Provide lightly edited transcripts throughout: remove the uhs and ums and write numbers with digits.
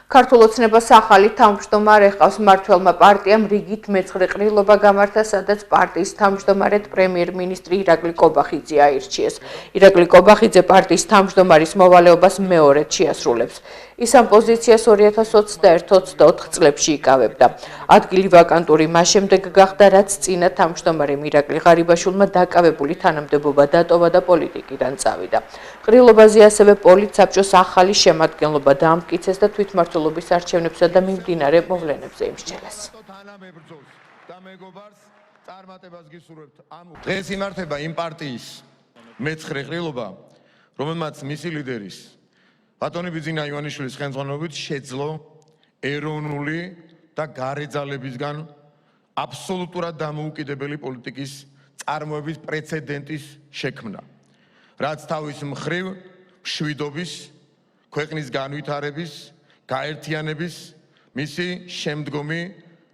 ქართულ ოცნებას ახალი თავმჯდომარე ჰყავს მმართველმა პარტიამ რიგით მეცხრე ყრილობა გამართა, სადაც პარტიის თავმჯდომარედ პრემიერ-მინისტრი ირაკლი კობახიძე აირჩიეს. ირაკლი კობახიძე პარტიის თავმჯდომარის მოვალეობას მეორედ შეასრულებს. ის ამ პოზიციას 2021-24 წლებში იკავებდა. ადგილი ვაკანტური მას შემდეგ გახდა, რაც წინა თავმჯდომარემ ირაკლი ღარიბაშვილმა დაკავებული თანამდებობა დატოვა და პოლიტიკიდან წავიდა. ყრილობაზე ასევე პოლიტსაბჭოს ახალი შემადგენლობა დაამტკიცეს და თვითმმართველობის არჩევნებსა და მიმდინარე მოვლენებზე იმსჯელეს. დღეს იმართება იმ პარტიის მეცხრე ყრილობა, რომელმაც მისი ლიდერის ბატონი ბიძინა ივანიშვილის ხელმძღვანელობით შეძლო ეროვნული და გარეძალებისგან აბსოლუტურად დამოუკიდებელი პოლიტიკის წარმოების პრეცედენტის შექმნა, რაც თავის მხრივ მშვიდობის, ქვეყნის განვითარების, გაერთიანების, მისი შემდგომი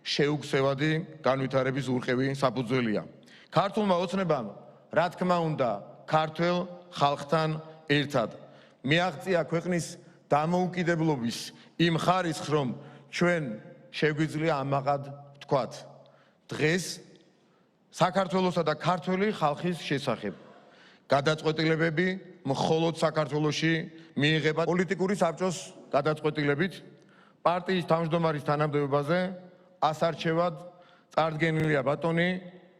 შეუქმნელი განვითარების ურყევი საფუძველია. ქართულმა ოცნებამ, რა თქმა უნდა, ქართველ ხალხთან ერთად მიაღწია ქვეყნის დამოუკიდებლობის იმ ხარისხს, რომ ჩვენ შეგვიძლია ამაყად ვთქვათ დღეს საქართველოსა და ქართველი ხალხის შესახებ. გადაწყვეტილებები მხოლოდ საქართველოში მიიღება პოლიტიკური საბჭოს გადაწყვეტილებით პარტიის თავმჯდომარის თანამდებობაზე ასარჩევად წარდგენილია ბატონი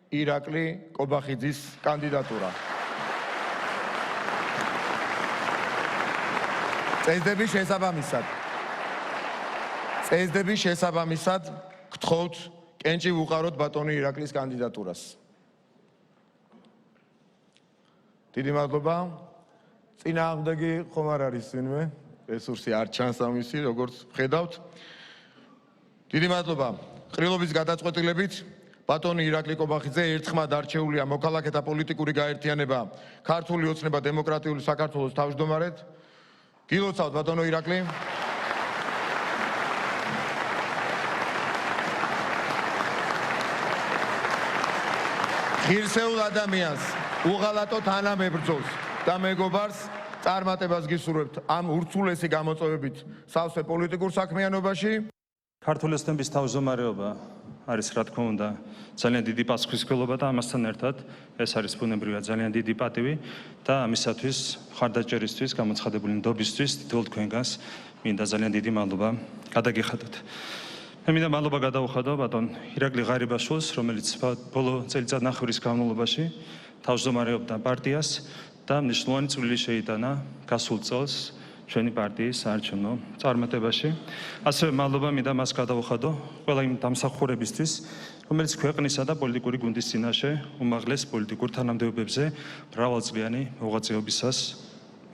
ირაკლი კობახიძის კანდიდატურა. წესდების შესაბამისად გთხოვთ კენჭი ვუყაროთ ბატონი ირაკლის კანდიდატურას. დიდი მადლობა. წინააღმდეგი ხომ არ არის ვინმე? რესურსი არ ჩანს ამისი, როგორც ვხედავთ. დიდი მადლობა. ყრილობის გადაწყვეტილებით ბატონი ირაკლი კობახიძე ერთხმად არჩეულია მოქალაქეთა პოლიტიკური გაერთიანება ქართული ოცნება დემოკრატიული საქართველოს თავმჯდომარედ. გილოცავთ ბატონო ირაკლი. ღირსეულ ადამიანს, უღალატო თანამებრძოლს და მეგობარს წარმატებას გისურვებთ ამ ურთულესი გამოწვევებით სავსე პოლიტიკურ საქმიანობაში. ქართული ოცნების თავმჯდომარეობა არის, რა თქმა უნდა, ძალიან დიდი პასუხისმგებლობა და ამასთან ერთად ეს არის ბუნებრივად ძალიან დიდი პატივი და ამისათვის მხარდაჭერისთვის, გამოცხადებული ნდობისთვის თითოეულ თქვენგანს მინდა ძალიან დიდი მადლობა გადაგიხადოთ. მე მინდა მადლობა გადავუხადო ბატონ ირაკლი ღარიბაშვილს, რომელიც ბოლო წელიწადნახევრის განმავლობაში თავმჯდომარეობდა პარტიას და მნიშვნელოვანი წვლილი შეიტანა გასულ წელს ჩვენი პარტიის საარჩევნო წარმატებაში. ასევე მადლობა მინდა მას გადავუხადო ყველა იმ დამსახურებისთვის, რომელიც ქვეყნისა და პოლიტიკური გუნდის წინაშე უმაღლეს პოლიტიკურ თანამდებობებზე მრავალწლიანი მოღვაწეობისას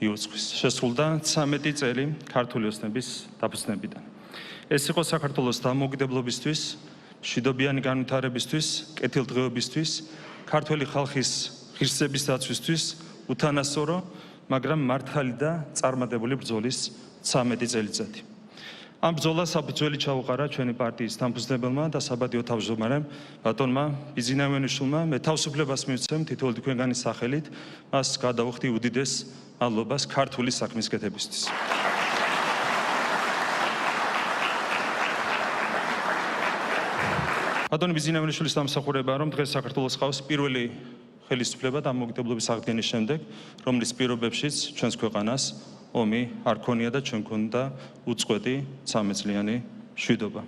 მიუძღვის. შესრულდა 13 წელი ქართული ოცნების დაფუძნებიდან. ეს იყო საქართველოს დამოუკიდებლობისთვის, მშვიდობიანი განვითარებისთვის, კეთილდღეობისთვის, ქართველი ხალხის ღირსების დაცვისთვის უთანასწორო, მაგრამ მართალი და წარმატებული ბრძოლის 13 წელიწადი. ამ ბრძოლას საფუძველი ჩაუყარა ჩვენი პარტიის დამფუძნებელმა და საბადიო თავმჯდომარემ ბატონმა ბიძინა ივანიშვილმა. მე თავისუფლებას მივცემ თითოეული თქვენგანის სახელით, მას გადავუხდი უდიდეს მადლობას ქართული საქმის კეთებისთვის. ბატონი ბიძინა ივანიშვილის დამსახურებაა, რომ დღეს საქართველოს ყავს პირველი ხელისუფლება დამოუკიდებლობის აღდგენის შემდეგ, რომლის პირობებშიც ჩვენს ქვეყანას ომი არ ქონია და ჩვენ გვქონდა უწყვეტი 13 წლიანი მშვიდობა.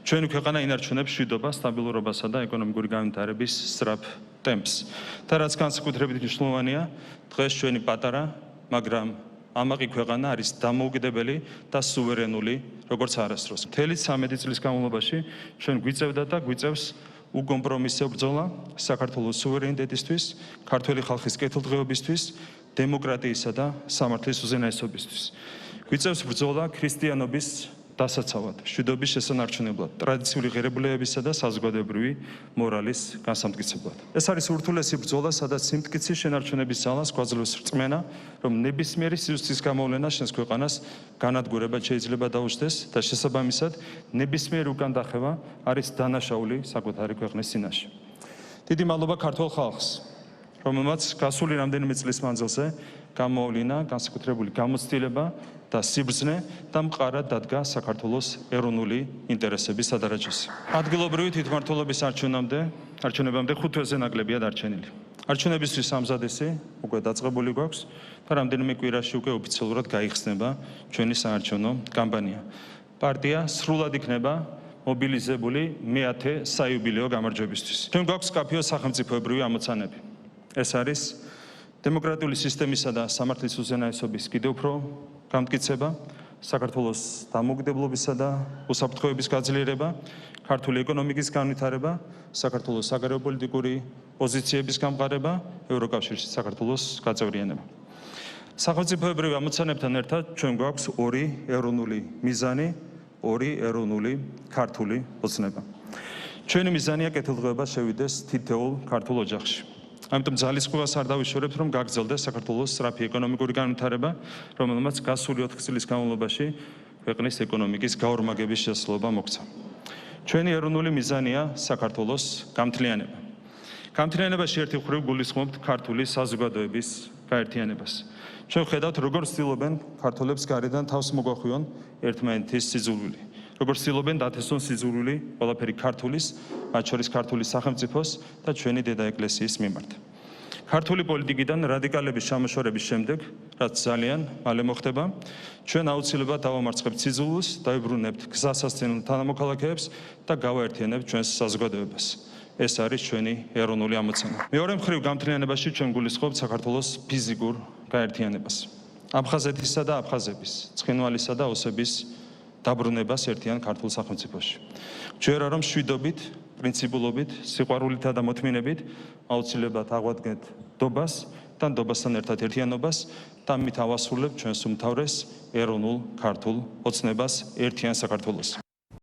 ჩვენი ქვეყანა ინარჩუნებს მშვიდობა, სტაბილურობასა და ეკონომიკური განვითარების სწრაფ ტემპს. და რაც განსაკუთრებით მნიშვნელოვანია, დღეს ჩვენი პატარა, მაგრამ ამაყი ქვეყანა არის დამოუკიდებელი და სუვერენული, როგორც არასდროს. მთელი 13 წლის განმავლობაში ჩვენ გვიწევდა და გვიწევს უკომპრომისო ბრძოლა საქართველოს სუვერენიტეტისთვის, ქართველი ხალხის კეთილდღეობისთვის, დემოკრატიისა და სამართლის უზენაესობისთვის. გვიწევს ბრძოლა ქრისტიანობის დასაცავად, მშვიდობის შესანარჩუნებლად, ტრადიციული ღირებულებებისა და საზოგადოებრივი მორალის განსამტკიცებლად. ეს არის ურთულესი ბრძოლა, სადაც სიმტკიცის შენარჩუნების ძალას გვაძლევს რწმენა, რომ ნებისმიერი სივრცის გამოვლენა შენს ქვეყანას განადგურებად შეიძლება დაუჯდეს და შესაბამისად ნებისმიერი უკან დახევა არის დანაშაული საკუთარი ქვეყნის წინაშე. დიდი მადლობა ქართულ ხალხს, რომელმაც გასული რამდენიმე წლის მანძილზე გამოვლინა განსაკუთრებული გამოცდილება და სიბრძნე და მყარად დადგა საქართველოს ეროვნული ინტერესების სადარაჯოზე. ადგილობრივი თვითმმართველობის არჩევნებამდე 5 თვეზე ნაკლებია დარჩენილი. არჩევნებისთვის ამზადესი უკვე დაწყებული გვაქვს და რამდენიმე კვირაში უკვე ოფიციალურად გაიხსნება ჩვენი საარჩევნო კამპანია. პარტია სრულად იქნება მობილიზებული მე-10 საიუბილეო გამარჯვებისთვის. ჩვენ გვაქვს კაფეო სახელმწიფოებრივი ამოცანები. ეს არის დემოკრატიული სისტემისა და სამართლის უზენაესობის კიდევ უფრო გამტკიცება, საქართველოს დამოუკიდებლობისა და უსაფრთხოების გაძლიერება, ქართული ეკონომიკის განვითარება, საქართველოს საგარეო პოლიტიკური პოზიციების გამყარება, ევროკავშირში საქართველოს გაწევრიანება. სახელმწიფოებრივ ამოცანებთან ერთად ჩვენ გვაქვს ორი ეროვნული მიზანი, ორი ეროვნული ქართული ოცნება. ჩვენი მიზანია კეთილდღეობა შევიდეს თითოეულ ქართულ ოჯახში. ამიტომ ძალისხმევას არ დავიშორებთ, რომ გაგრძელდეს საქართველოს სწრაფი ეკონომიკური განვითარება, რომელმაც გასული 4 წლის განმავლობაში ქვეყნის ეკონომიკის გაორმაგების შესაძლებლობა მოგცა. ჩვენი ეროვნული მიზანია საქართველოს გამთლიანება. გამთლიანებაში ერთი მხრივ გულისხმობთ ქართული საზოგადოების გაერთიანებას. ჩვენ ხედავთ, როგორ ცდილობენ ქართველებს გარედან თავს მოგვახვიონ ერთმანეთის სიძულვილი. როგორ ცდილობენ დათესონ სიძულვილი ყველაფერი ქართულის, მათ შორის ქართული სახელმწიფოს და ჩვენი დედა ეკლესიის მიმართ. ქართული პოლიტიკიდან რადიკალების ჩამოშორების შემდეგ, რაც ძალიან მალე მოხდება, ჩვენ აუცილებლად დავამარცხებთ სიძულვილს, დავიბრუნებთ გზასასწინო თანამოქალაქეებს და გავაერთიანებთ ჩვენს საზოგადოებას. ეს არის ჩვენი ეროვნული ამოცანა. მეორე მხრივ გამთლიანებაში ჩვენ გულისხმობთ საქართველოს ფიზიკურ გაერთიანებას. აფხაზეთისა და აფხაზების, ცხინვალისა და ოსების დაბრუნებას ერთიან ქართულ სახელმწიფოში. ჯერა რომ შვიდობით, პრინციპულობით, სიყვარულითა და მოთმინებით აუცილებლად აღვადგენთ დობას და დობასთან ერთად ერთიანობას და მით ავასრულებთ ჩვენს უმთავრეს ეროვნულ ქართულ ოცნებას ერთიან საქართველოს.